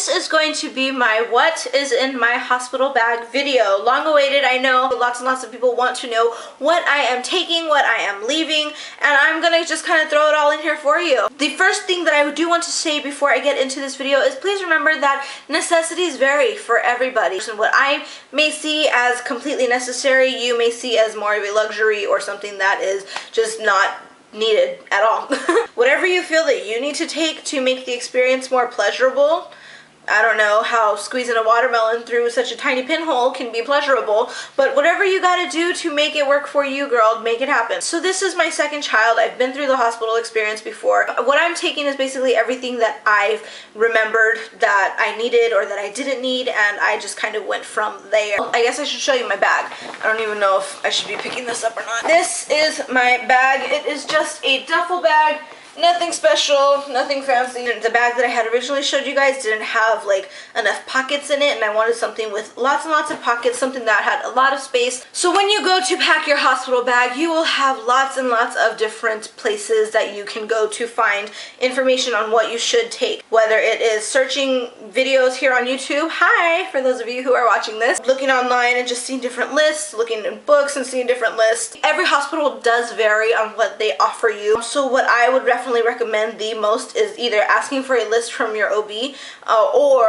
is going to be my what is in my hospital bag video. Long awaited, I know. Lots and lots of people want to know what I am taking, what I am leaving, and I'm gonna just kind of throw it all in here for you. The first thing that I do want to say before I get into this video is please remember that necessities vary for everybody. And what I may see as completely necessary, you may see as more of a luxury or something that is just not needed at all. Whatever you feel that you need to take to make the experience more pleasurable. I don't know how squeezing a watermelon through such a tiny pinhole can be pleasurable, but whatever you gotta do to make it work for you, girl, make it happen. So this is my second child. I've been through the hospital experience before. What I'm taking is basically everything that I've remembered that I needed or that I didn't need, and I just kind of went from there. I guess I should show you my bag. I don't even know if I should be picking this up or not. This is my bag. It is just a duffel bag. Nothing special, nothing fancy. The bag that I had originally showed you guys didn't have like enough pockets in it, and I wanted something with lots and lots of pockets, something that had a lot of space. So when you go to pack your hospital bag, you will have lots and lots of different places that you can go to find information on what you should take. Whether it is searching videos here on YouTube, hi, for those of you who are watching this, looking online and just seeing different lists, looking in books and seeing different lists. Every hospital does vary on what they offer you. So what I would definitely recommend the most is either asking for a list from your OB or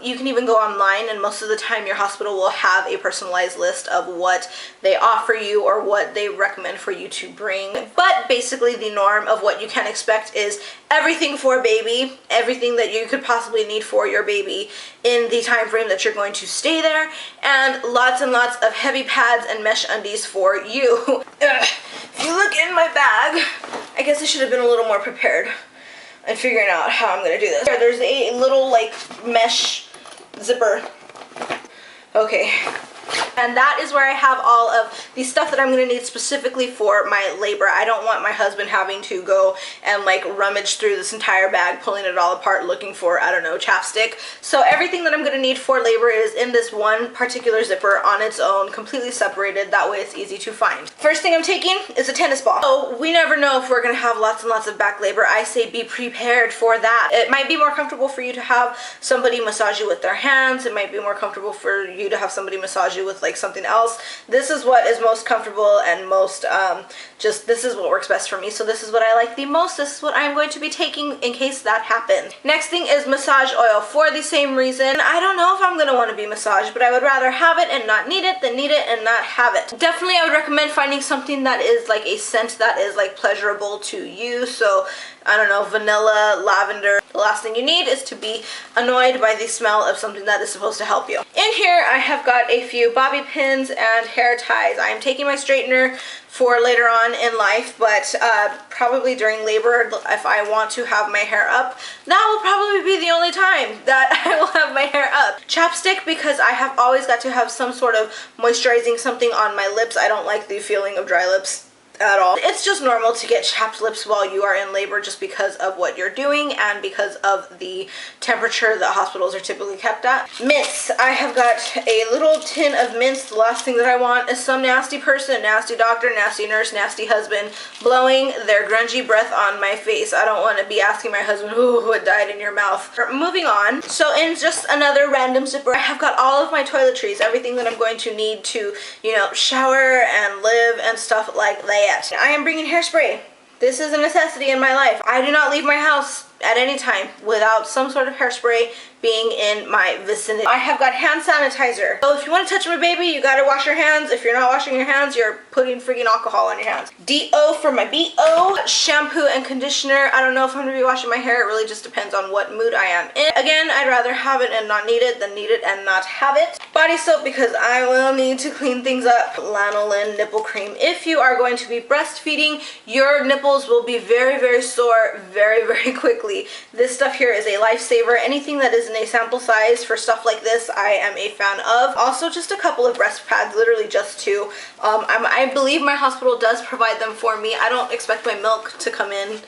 you can even go online, and most of the time your hospital will have a personalized list of what they offer you or what they recommend for you to bring. But basically the norm of what you can expect is everything for baby, everything that you could possibly need for your baby in the time frame that you're going to stay there, and lots of heavy pads and mesh undies for you. If you look in my bag, I guess I should have been a little more prepared in figuring out how I'm gonna do this. There's a little like mesh zipper. Okay. And that is where I have all of the stuff that I'm going to need specifically for my labor. I don't want my husband having to go and like rummage through this entire bag, pulling it all apart, looking for, I don't know, chapstick. So everything that I'm going to need for labor is in this one particular zipper on its own, completely separated. That way it's easy to find. First thing I'm taking is a tennis ball. So we never know if we're going to have lots and lots of back labor. I say be prepared for that. It might be more comfortable for you to have somebody massage you with their hands. It might be more comfortable for you to have somebody massage you with like something else. This is what is most comfortable and most this is what works best for me. So this is what I like the most. This is what I'm going to be taking in case that happens. Next thing is massage oil for the same reason. I don't know if I'm going to want to be massaged, but I would rather have it and not need it than need it and not have it. Definitely I would recommend finding something that is like a scent that is like pleasurable to you. So I don't know, vanilla, lavender. The last thing you need is to be annoyed by the smell of something that is supposed to help you. In here I have got a few bobby pins and hair ties. I am taking my straightener for later on in life, but probably during labor, if I want to have my hair up, that will probably be the only time that I will have my hair up. Chapstick, because I have always got to have some sort of moisturizing something on my lips. I don't like the feeling of dry lips at all. It's just normal to get chapped lips while you are in labor just because of what you're doing and because of the temperature that hospitals are typically kept at. Mints. I have got a little tin of mints. The last thing that I want is some nasty person, nasty doctor, nasty nurse, nasty husband blowing their grungy breath on my face. I don't want to be asking my husband, ooh, what died in your mouth. Moving on. So in just another random zipper, I have got all of my toiletries, everything that I'm going to need to, you know, shower and live and stuff like that. I am bringing hairspray. This is a necessity in my life. I do not leave my house at any time without some sort of hairspray being in my vicinity. I have got hand sanitizer. So if you want to touch my baby, you gotta wash your hands. If you're not washing your hands, you're putting freaking alcohol on your hands. DO for my BO. Shampoo and conditioner. I don't know if I'm gonna be washing my hair. It really just depends on what mood I am in. Again, I'd rather have it and not need it than need it and not have it. Body soap, because I will need to clean things up. Lanolin nipple cream. If you are going to be breastfeeding, your nipples will be very, very sore very quickly. This stuff here is a lifesaver. Anything that is in a sample size for stuff like this, I am a fan of. Also, just a couple of breast pads, literally just two. I believe my hospital does provide them for me. I don't expect my milk to come in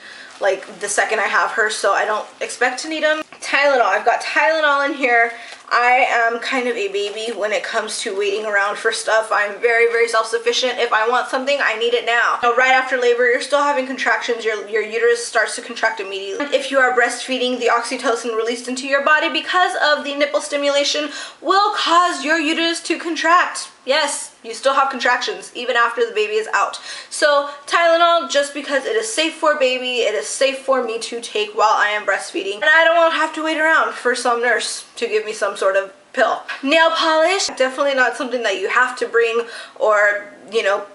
like the second I have her, so I don't expect to need them. Tylenol. I've got Tylenol in here. I am kind of a baby when it comes to waiting around for stuff. I'm very, very self-sufficient. If I want something, I need it now. You know, right after labor, you're still having contractions. Your uterus starts to contract immediately. If you are breastfeeding, the oxytocin released into your body because of the nipple stimulation will cause your uterus to contract. Yes, you still have contractions even after the baby is out. So Tylenol, just because it is safe for baby, it is safe for me to take while I am breastfeeding. And I don't want to have to wait around for some nurse to give me some sort of pill. Nail polish, definitely not something that you have to bring or, you know,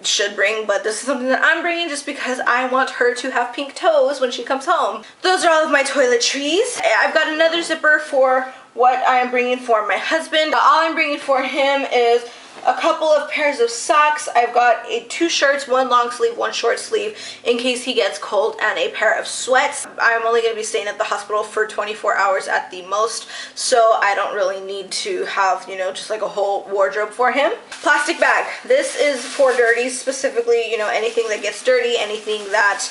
should bring, but this is something that I'm bringing just because I want her to have pink toes when she comes home. Those are all of my toiletries. I've got another zipper for what I am bringing for my husband. All I'm bringing for him is a couple of pairs of socks. I've got two shirts, one long sleeve, one short sleeve, in case he gets cold, and a pair of sweats. I'm only going to be staying at the hospital for 24 hours at the most, so I don't really need to have, you know, just like a whole wardrobe for him. Plastic bag. This is for dirties, specifically, you know, anything that gets dirty, anything that,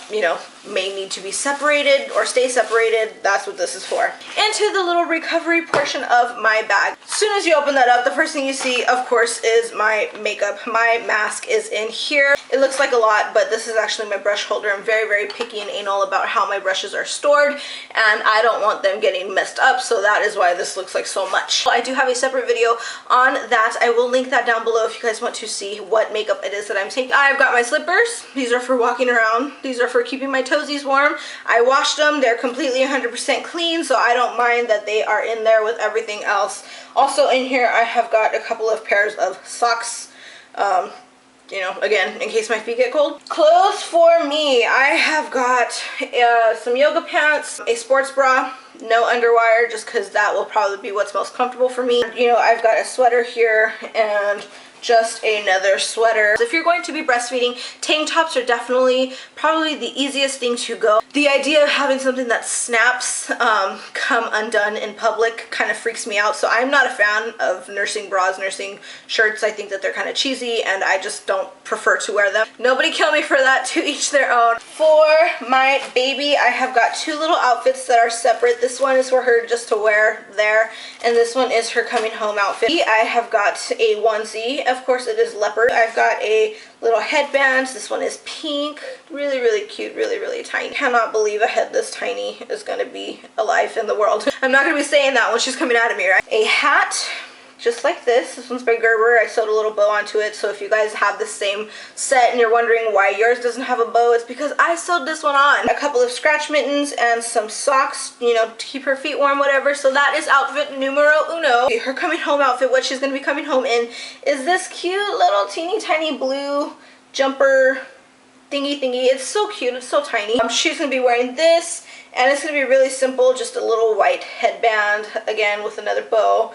you know, may need to be separated or stay separated. That's what this is for. Into the little recovery portion of my bag. As soon as you open that up, the first thing you see, of course, is my makeup. My mask is in here. It looks like a lot, but this is actually my brush holder. I'm very, very picky and anal about how my brushes are stored, and I don't want them getting messed up, so that is why this looks like so much. I do have a separate video on that. I will link that down below if you guys want to see what makeup it is that I'm taking. I've got my slippers. These are for walking around. These are for keeping my toesies warm. I washed them. They're completely 100% clean, so I don't mind that they are in there with everything else. Also in here, I have got a couple of pairs of socks, you know, again, in case my feet get cold. Clothes for me. I have got some yoga pants, a sports bra, no underwire, just because that will probably be what's most comfortable for me. You know, I've got a sweater here and just another sweater. If you're going to be breastfeeding, tank tops are definitely probably the easiest thing to go. The idea of having something that snaps come undone in public kind of freaks me out, so I'm not a fan of nursing bras, nursing shirts. I think that they're kind of cheesy and I just don't prefer to wear them. Nobody kill me for that, to each their own. For my baby, I have got two little outfits that are separate. This one is for her just to wear there, and this one is her coming home outfit. I have got a onesie. Of course, it is leopard. I've got a little headband. This one is pink. Really, really cute. Really, really tiny. Cannot believe a head this tiny is going to be alive in the world. I'm not going to be saying that when she's coming out of me, right? A hat. Just like this. This one's by Gerber. I sewed a little bow onto it, so if you guys have the same set and you're wondering why yours doesn't have a bow, it's because I sewed this one on. A couple of scratch mittens and some socks, you know, to keep her feet warm, whatever. So that is outfit numero uno. Her coming home outfit, what she's going to be coming home in, is this cute little teeny tiny blue jumper thingy. It's so cute. It's so tiny. She's going to be wearing this, and it's going to be really simple, just a little white headband, again, with another bow.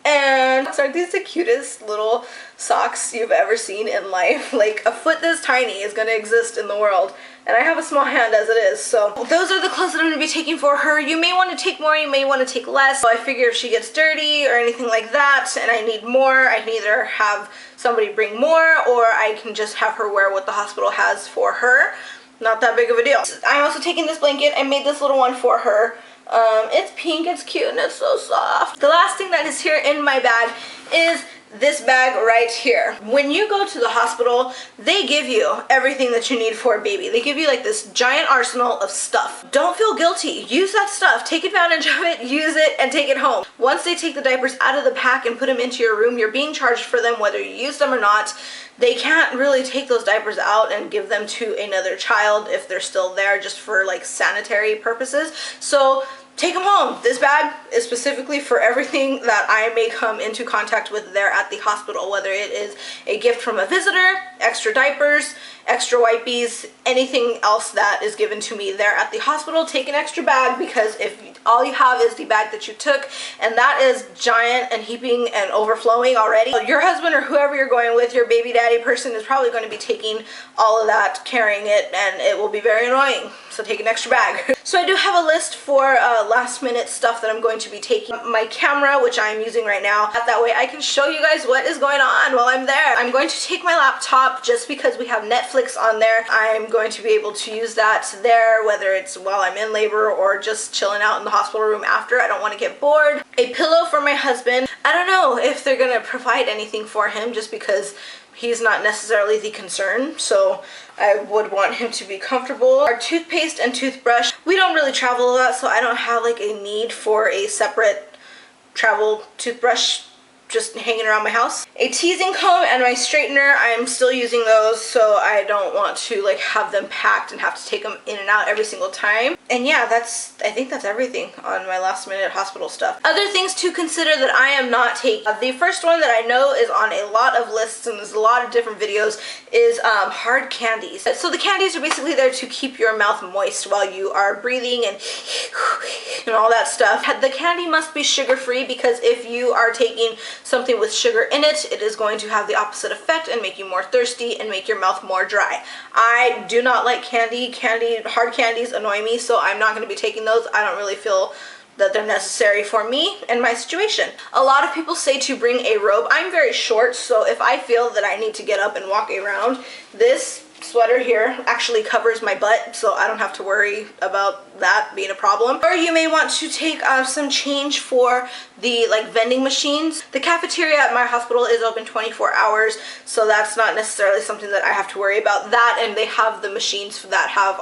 And sorry, these are the cutest little socks you've ever seen in life. Like, a foot this tiny is going to exist in the world. And I have a small hand as it is. So those are the clothes that I'm going to be taking for her. You may want to take more, you may want to take less. So I figure if she gets dirty or anything like that and I need more, I can either have somebody bring more or I can just have her wear what the hospital has for her. Not that big of a deal. I'm also taking this blanket. I made this little one for her. It's pink, it's cute, and it's so soft. The last thing that is here in my bag is this bag right here. When you go to the hospital, they give you everything that you need for a baby. They give you like this giant arsenal of stuff. Don't feel guilty. Use that stuff. Take advantage of it, use it, and take it home. Once they take the diapers out of the pack and put them into your room, you're being charged for them whether you use them or not. They can't really take those diapers out and give them to another child if they're still there, just for like sanitary purposes. So take them home. This bag is specifically for everything that I may come into contact with there at the hospital, whether it is a gift from a visitor, extra diapers, extra wipies, anything else that is given to me there at the hospital. Take an extra bag, because if all you have is the bag that you took, and that is giant and heaping and overflowing already, your husband or whoever you're going with, your baby daddy person, is probably going to be taking all of that, carrying it, and it will be very annoying. So take an extra bag. So I do have a list for last minute stuff that I'm going to be taking. My camera, which I'm using right now, that way I can show you guys what is going on while I'm there. I'm going to take my laptop just because we have Netflix on there. I'm going to be able to use that there, whether it's while I'm in labor or just chilling out in the hospital room after. I don't want to get bored. A pillow for my husband. I don't know if they're going to provide anything for him just because he's not necessarily the concern, so I would want him to be comfortable. Our toothpaste and toothbrush. We don't really travel a lot, so I don't have like a need for a separate travel toothbrush just hanging around my house. A teasing comb and my straightener, I'm still using those, so I don't want to like have them packed and have to take them in and out every single time. And yeah, I think that's everything on my last minute hospital stuff. Other things to consider that I am not taking. The first one that I know is on a lot of lists and there's a lot of different videos is hard candies. So the candies are basically there to keep your mouth moist while you are breathing and all that stuff. The candy must be sugar-free because if you are taking something with sugar in it, it is going to have the opposite effect and make you more thirsty and make your mouth more dry. I do not like candy. Hard candies annoy me, so I'm not going to be taking those. I don't really feel that they're necessary for me and my situation. A lot of people say to bring a robe. I'm very short, so if I feel that I need to get up and walk around, this sweater here actually covers my butt, so I don't have to worry about that being a problem. Or you may want to take some change for the like vending machines. The cafeteria at my hospital is open 24 hours, so that's not necessarily something that I have to worry about. That, and they have the machines that have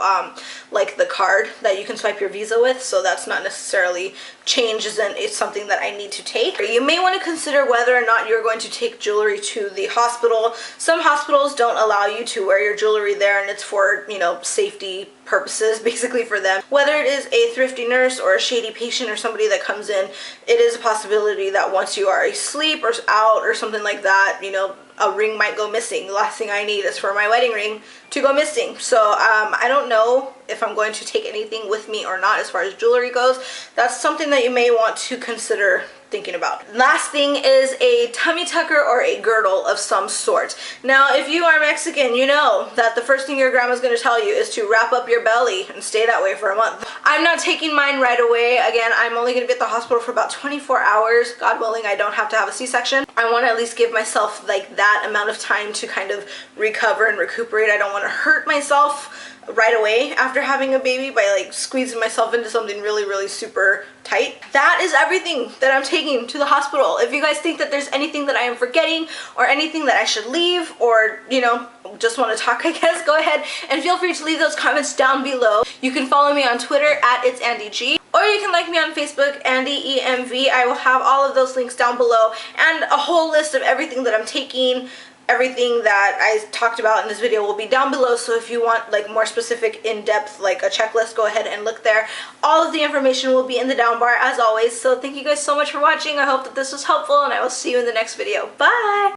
like the card that you can swipe your visa with, so that's not necessarily change, isn't it's something that I need to take. You may want to consider whether or not you're going to take jewelry to the hospital. Some hospitals don't allow you to wear your jewelry there, and it's for, you know, safety purposes basically for them. Whether it is a thrifty nurse or a shady patient or somebody that comes in, it is a possibility that once you are asleep or out or something like that, you know, a ring might go missing. The last thing I need is for my wedding ring to go missing. So I don't know if I'm going to take anything with me or not as far as jewelry goes. That's something that you may want to consider thinking about. Last thing is a tummy tucker or a girdle of some sort. Now, if you are Mexican, you know that the first thing your grandma's going to tell you is to wrap up your belly and stay that way for a month. I'm not taking mine right away. Again, I'm only going to be at the hospital for about 24 hours. God willing, I don't have to have a C-section. I want to at least give myself like that amount of time to kind of recover and recuperate. I don't want to hurt myself right away after having a baby by like squeezing myself into something really super tight. That is everything that I'm taking to the hospital. If you guys think that there's anything that I am forgetting or anything that I should leave, or you know, just want to talk, I guess, go ahead and feel free to leave those comments down below. You can follow me on Twitter at @itsandieG, or you can like me on Facebook, Andieemv. I will have all of those links down below and a whole list of everything that I'm taking. Everything that I talked about in this video will be down below, so if you want like more specific, in-depth, like a checklist, go ahead and look there. All of the information will be in the down bar as always. So thank you guys so much for watching. I hope that this was helpful, and I will see you in the next video. Bye!